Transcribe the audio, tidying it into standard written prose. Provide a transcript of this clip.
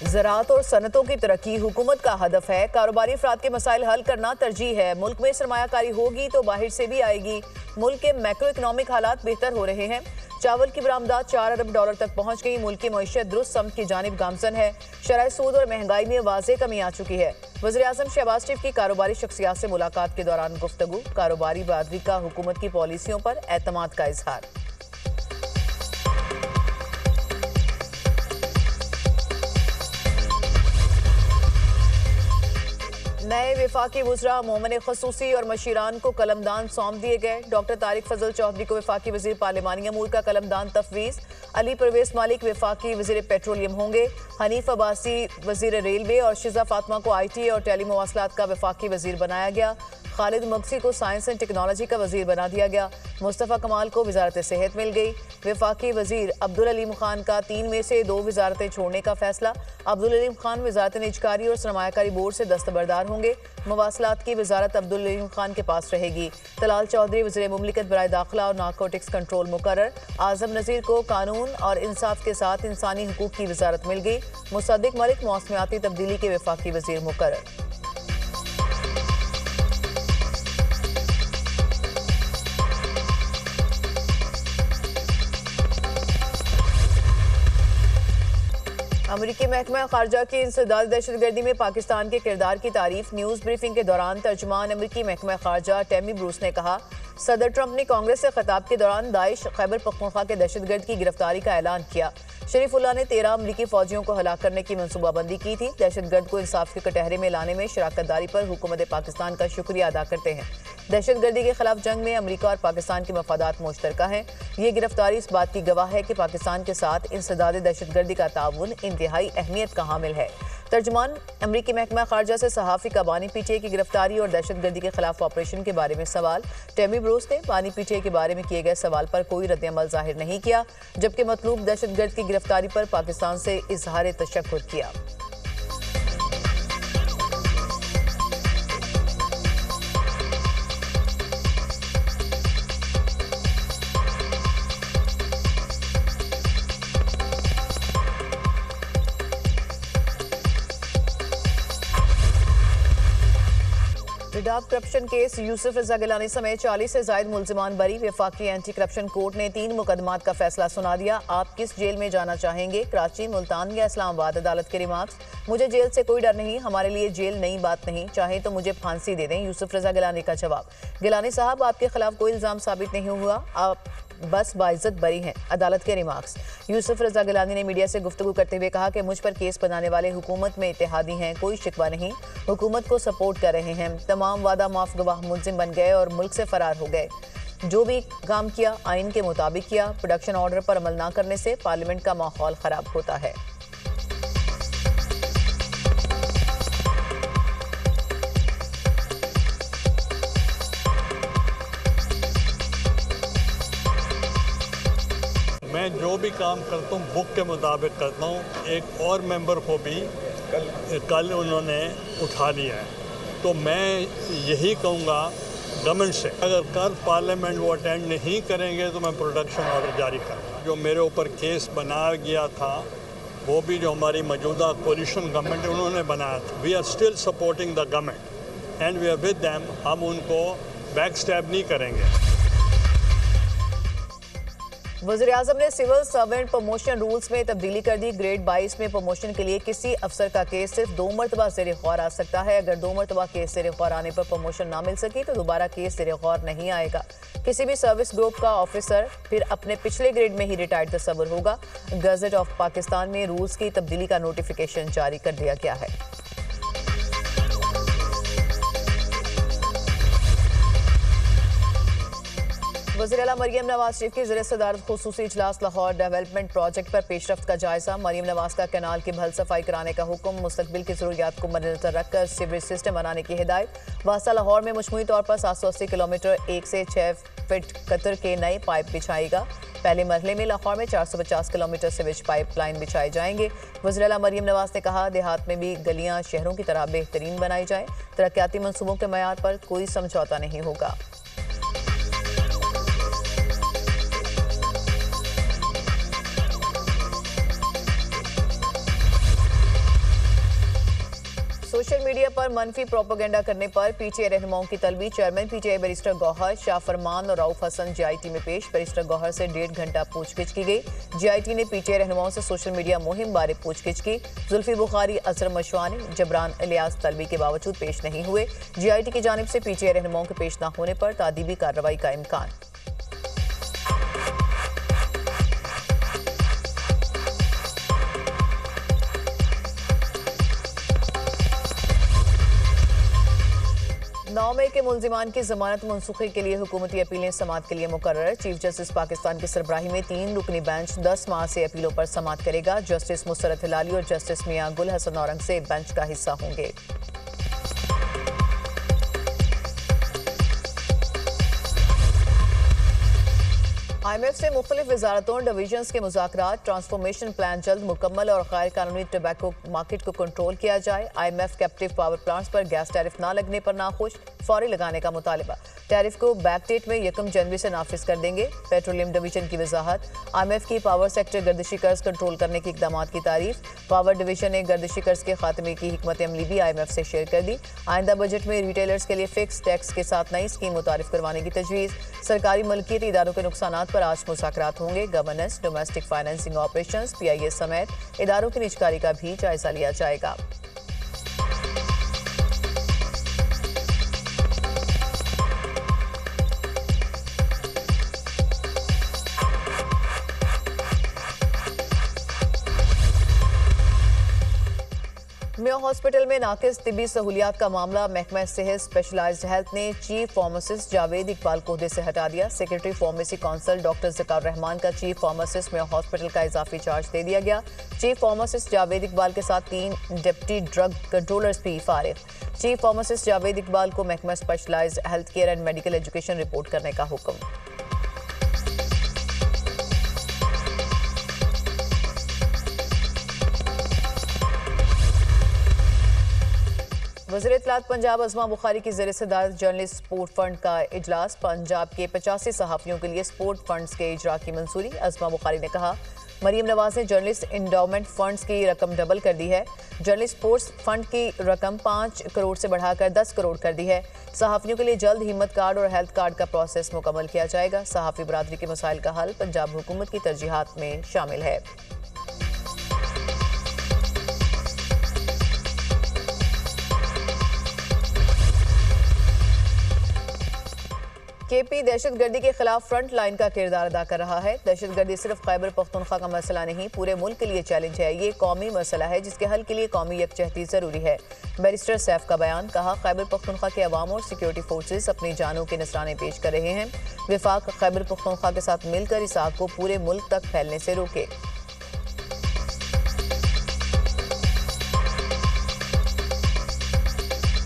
ज़राअत और सनतों की तरक्की हुकूमत का हदफ है। कारोबारी अफराद के मसाइल हल करना तरजीह है। मुल्क में सरमायाकारी होगी तो बाहर से भी आएगी। मुल्क के मैक्रो इकनॉमिक हालात बेहतर हो रहे हैं। चावल की बरामदात $4 अरब तक पहुंच गई। मुल्क की मईशत दुरुस्त समत की जानिब गामजन है। शरह सूद और महंगाई में वाज़ेह कमी आ चुकी है। वज़ीर आज़म शहबाज शरीफ की कारोबारी शख्सियात से मुलाकात के दौरान गुफ्तगू। कारोबारी बरादरी का हुकूमत की पॉलिसियों पर एतमाद का इजहार। नए वफाकी वज़रा मोमिन खसूसी और मशीरान को कलमदान सौंप दिए गए। डॉक्टर तारिक फजल चौधरी को वफाकी वज़ीर पार्लिमानी अमूर का कलमदान तफवीज़। अली परवेज़ मालिक वफाकी वज़ीर पेट्रोलियम होंगे। हनीफ अब्बासी वज़ीर रेलवे और शिजा फातिमा को IT और टेलीमवासलात का वफाकी वज़ीर बनाया गया। खालिद मगसी को साइंस एंड टेक्नोलॉजी का वज़ीर बना दिया गया। मुस्तफ़ा कमाल को वज़ारत सेहत मिल गई। वफाकी वज़ीर अब्दुल अलीम खान का 3 में से 2 वज़ारतें छोड़ने का फैसला। अब्दुल अलीम खान वज़ारत निजकारी और सरमायाकारी बोर्ड से दस्तबरदार होंगे। मवासलात की वज़ारत अब्दुल अलीम खान के पास रहेगी। तलाल चौधरी वज़ीर मुमलिकत बराए दाखिला और नारकोटिक्स कंट्रोल मुकर्रर। आज़म नज़ीर को कानून और इंसाफ के साथ इंसानी हुकूक की वज़ारत मिल गई। मुसद्दिक मलिक मौसमियाती तब्दीली के वफाकी वज़ीर मुकर्रर। अमरीकी महकमा खारजा की इंसदाद दहशतगर्दी में पाकिस्तान के किरदार की तारीफ। न्यूज़ ब्रीफिंग के दौरान तर्जुमान अमरीकी महकमा खारजा टेमी ब्रूस ने कहा, सदर ट्रंप ने कांग्रेस से खिताब के दौरान दाइश खैबर पख्तूनख्वा के दहशतगर्द की गिरफ्तारी का ऐलान किया। शरीफुल्लाह ने 13 अमरीकी फौजियों को हलाक करने की मनसूबाबंदी की थी। दहशतगर्द को इंसाफ के कटहरे में लाने में शराकत दारी पर हुकूमत पाकिस्तान का शुक्रिया अदा करते हैं। दहशतगर्दी के खिलाफ जंग में अमरीका और पाकिस्तान के मफादात मुश्तरका हैं। ये गिरफ्तारी इस बात की गवाह है कि पाकिस्तान के साथ इंसदाद दहशतगर्दी का ताउन इंतहाई अहमियत का हामिल है। तर्जुमान अमरीकी महकमा खारजा से सहाफ़ी का बानी पीटीए की गिरफ्तारी और दहशतगर्दी के खिलाफ ऑपरेशन के बारे में सवाल। टेमी ब्रूस ने बानी पीटीए के बारे में किए गए सवाल पर कोई रद्द-ए-अमल जाहिर नहीं किया, जबकि मतलूब दहशतगर्द की गिरफ्तारी पर पाकिस्तान से इजहार तशक्कुर किया। रिडाब करप्शन केस यूसुफ रजा गिलानी समेत 40 से ज्यादा मुल्जिमान बरी। वफाकी एंटी करप्शन कोर्ट ने 3 मुकदमात का फैसला सुना दिया। आप किस जेल में जाना चाहेंगे, कराची, मुल्तान या इस्लामाबाद? अदालत के रिमार्क्स, मुझे जेल से कोई डर नहीं, हमारे लिए जेल नई बात नहीं, चाहे तो मुझे फांसी दे दें। यूसुफ रजा गिलानी का जवाब, गिलानी साहब आपके खिलाफ कोई इल्जाम साबित नहीं हुआ, आप बस बाइज्जत बरी हैं। अदालत के रिमार्क्स, यूसुफ रजा गिलानी ने मीडिया से गुफ्तगू करते हुए कहा कि मुझ पर केस बनाने वाले हुकूमत में इत्तेहादी हैं, कोई शिकवा नहीं, हुकूमत को सपोर्ट कर रहे हैं। तमाम वादा माफ गवाह मुल्जिम बन गए और मुल्क से फरार हो गए। जो भी काम किया आइन के मुताबिक किया। प्रोडक्शन ऑर्डर पर अमल ना करने से पार्लियामेंट का माहौल खराब होता है। मैं जो भी काम करता हूँ बुक के मुताबिक करता हूँ। एक और मेंबर को भी कल उन्होंने उठा लिया है, तो मैं यही कहूँगा गवर्नमेंट से, अगर कल पार्लियामेंट वो अटेंड नहीं करेंगे तो मैं प्रोडक्शन ऑर्डर जारी करूँगा। जो मेरे ऊपर केस बनाया गया था वो भी जो हमारी मौजूदा कोलिशन गवर्नमेंट उन्होंने बनाया था। We are still supporting the government and we are with them. हम उनको बैक स्टैब नहीं करेंगे। वज़ीर आज़म ने सिविल सर्वेंट प्रमोशन रूल्स में तब्दीली कर दी। ग्रेड 22 में प्रमोशन के लिए किसी अफसर का केस सिर्फ 2 मरतबा ज़ेर गौर आ सकता है। अगर 2 मरतबा केस ज़ेर गौर आने पर प्रमोशन ना मिल सकी तो दोबारा केस ज़ेर गौर नहीं आएगा। किसी भी सर्विस ग्रुप का ऑफिसर फिर अपने पिछले ग्रेड में ही रिटायर्ड तस्वर होगा। गज़ट ऑफ पाकिस्तान में रूल्स की तब्दीली का नोटिफिकेशन जारी कर दिया गया है। वज़ीर आला मरियम नवाज शरीफ की ज़िले सदारत खुसूसी इजलास। लाहौर डेवलपमेंट प्रोजेक्ट पर पेशरफ्त का जायजा। मरियम नवाज का कैनाल की भल सफाई कराने का हुक्म। मुस्तकबिल की ज़रूरियात को मद्देनजर रखकर सीवरेज सिस्टम बनाने की हिदायत। वास्ता लाहौर में मजमूई तौर पर 780 किलोमीटर 1 से 6 फीट कतर के नए पाइप बिछाएगा। पहले मरहले में लाहौर में 450 किलोमीटर सीवेज पाइप लाइन बिछाए जाएंगे। वज़ीर आला मरियम नवाज ने कहा, देहात में भी गलियां शहरों की तरह बेहतरीन बनाई जाएं। तरक्याती मनसूबों के मयार पर कोई समझौता नहीं होगा। सोशल मीडिया पर मनफी प्रोपेगेंडा करने पर पीटीआई रहनुमाओं की तलबी। Chairman PTI barrister Gohar, Shah Farman और रऊफ हसन जीआईटी में पेश। बैरिस्टर गौहर से 1.5 घंटा पूछगिछ की गई। जीआईटी ने पीटीआई रहनुमाओं से सोशल मीडिया मुहिम बारे पूछगिछ की। जुल्फी बुखारी, असर मशवानी, जबरान इलियास तलबी के बावजूद पेश नहीं हुए। जीआईटी की जानिब से पीटीआई रहनुमाओं के पेश न होने पर तादीबी कार्रवाई का इम्कान। नौ मई के मुलजिमान की जमानत मनसूखी के लिए हुकूमती अपीलें समाअत के लिए मुकर्रर। चीफ जस्टिस पाकिस्तान की सरबराही में 3 रुकनी बेंच 10 माह से अपीलों पर समाअत करेगा। जस्टिस मुसरत हिलाली और जस्टिस मियां गुल हसन औरंगजेब बेंच का हिस्सा होंगे। IMF से मुख्तलिफ वजारतों डिवीजन्स के मुज़ाकरात। ट्रांसफॉर्मेशन प्लान जल्द मुकम्मल और गैर कानूनी टबैको मार्केट को कंट्रोल किया जाए। IMF कैप्टिव पावर प्लांट्स पर गैस टैरिफ ना लगने पर नाखुश, फौरी लगाने का मुतालिबा। टैरिफ को बैकडेट में 1 जनवरी से नाफिज कर देंगे। पेट्रोलियम डिवीजन की वजाहत। IMF की पावर सेक्टर गर्दिशी कर्ज कंट्रोल करने के इकदाम की तारीफ। पावर डिवीजन ने गर्दिशी कर्ज के खात्मे की हिकमत अमली भी IMF से शेयर कर दी। आइंदा बजट में रिटेलर्स के लिए फिक्स टैक्स के साथ नई स्कीम मुतारिफ करवाने की तजवीज़। सरकारी मलकियती इदारों के नुकसानात पर आज मुज़ाकरात होंगे। Governance, domestic financing operations, PIA समेत इदारों की निजकारी का भी जायजा लिया जाएगा। मेयो हॉस्पिटल में नाकिस तिबी सहूलियात का मामला। महकमा सेहत स्पेशलाइज्ड हेल्थ ने चीफ फार्मासिस्ट जावेद इकबाल को ओहदे से हटा दिया। Secretary pharmacy council doctor Zakar Rehman का चीफ फार्मासिस्ट मेयो हॉस्पिटल का इजाफी चार्ज दे दिया गया। चीफ फार्मासिस्ट जावेद इकबाल के साथ 3 डिप्टी ड्रग कंट्रोलर्स भी फारिग। चीफ फार्मासिस्ट जावेद इकबाल को महकमा specialized health care and medical education report करने का हुक्म। वज़ीर इत्तलात पंजाब अज़मा बुखारी की ज़ेर सदारत जर्नलिस्ट स्पोर्ट फंड का इजलास। पंजाब के 85 सहाफ़ियों के लिए स्पोर्ट फंड्स के इजरा की मंजूरी। अज़मा बुखारी ने कहा, मरीम नवाज ने जर्नलिस्ट इंडोमेंट फंड्स की रकम डबल कर दी है। जर्नलिस्ट स्पोर्ट्स फंड की रकम 5 करोड़ से बढ़ाकर 10 करोड़ कर दी है। सहाफ़ियों के लिए जल्द हिम्मत कार्ड और हेल्थ कार्ड का प्रोसेस मुकम्मल किया जाएगा। सहाफ़ी बरादरी के मसाइल का हल पंजाब हुकूमत की तरजीहात में शामिल है। KP दहशतगर्दी के खिलाफ फ्रंट लाइन का किरदार अदा कर रहा है। दहशतगर्दी सिर्फ खैबर पख्तूनख्वा का मसला नहीं, पूरे मुल्क के लिए चैलेंज है। ये कौमी मसला है जिसके हल के लिए कौमी यकजहती जरूरी है। बैरिस्टर सैफ का बयान। कहा, खैबर पख्तूनख्वा के अवाम और सिक्योरिटी फोर्सेस अपनी जानों के नजराने पेश कर रहे हैं। विफाक खैबर पख्तूनख्वा के साथ मिलकर इस आग को पूरे मुल्क तक फैलने से रोके।